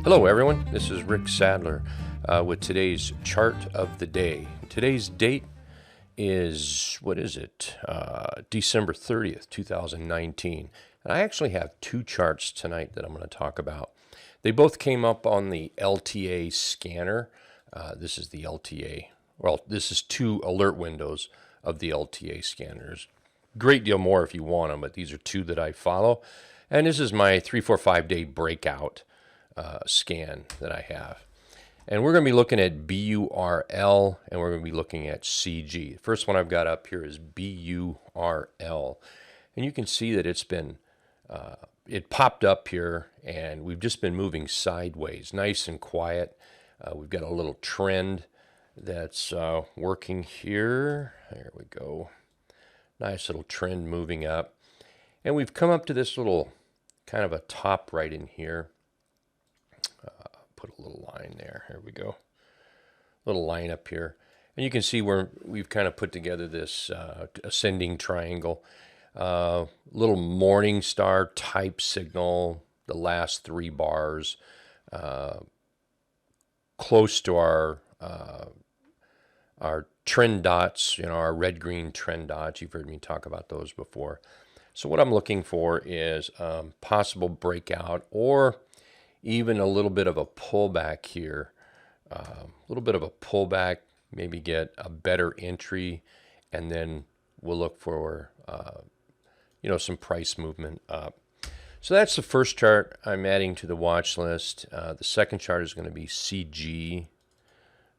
Hello everyone, this is Rick Sadler with today's chart of the day. Today's date is, December 30th, 2019. And I actually have two charts tonight that I'm going to talk about. They both came up on the LTA Scanner. This is the LTA, this is two alert windows of the LTA Scanners. Great deal more if you want them, but these are two that I follow. And this is my 3-4-5 day breakout scan that I have. And we're going to be looking at BURL and we're going to be looking at CG. The first one I've got up here is BURL. And you can see that it's been, it popped up here and we've just been moving sideways, nice and quiet. We've got a little trend that's working here. There we go. Nice little trend moving up. And we've come up to this little kind of a top right in here. Put a little line there. Here we go. Little line up here. And you can see where we've kind of put together this ascending triangle. Little morning star type signal, the last three bars. Close to our trend dots, our red-green trend dots. You've heard me talk about those before. So what I'm looking for is possible breakout or even a little bit of a pullback here. A little bit of a pullback, maybe get a better entry, and then we'll look for some price movement up. So that's the first chart I'm adding to the watch list. The second chart is going to be CG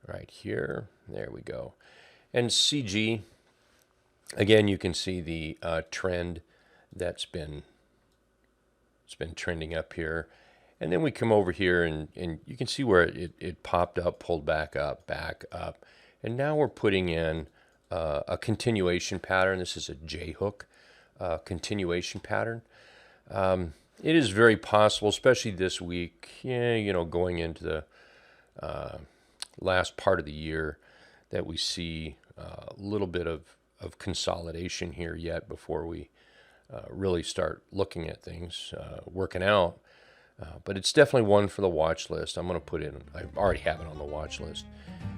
right here. There we go. And CG, again, you can see the trend that's been trending up here. And then we come over here and you can see where it popped up, pulled back up. And now we're putting in a continuation pattern. This is a J-hook continuation pattern. It is very possible, especially this week, going into the last part of the year, that we see a little bit of consolidation here yet before we really start looking at things, working out. But it's definitely one for the watch list. I'm going to put in, I already have it on the watch list,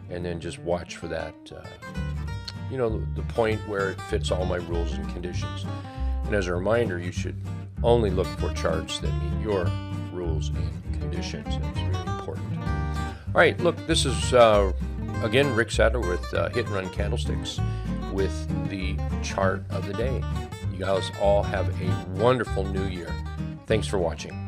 and then just watch for that, the point where it fits all my rules and conditions. And as a reminder, you should only look for charts that meet your rules and conditions. It's very important. All right, look, this is, again, Rick Sadler with Hit and Run Candlesticks with the chart of the day. You guys all have a wonderful new year. Thanks for watching.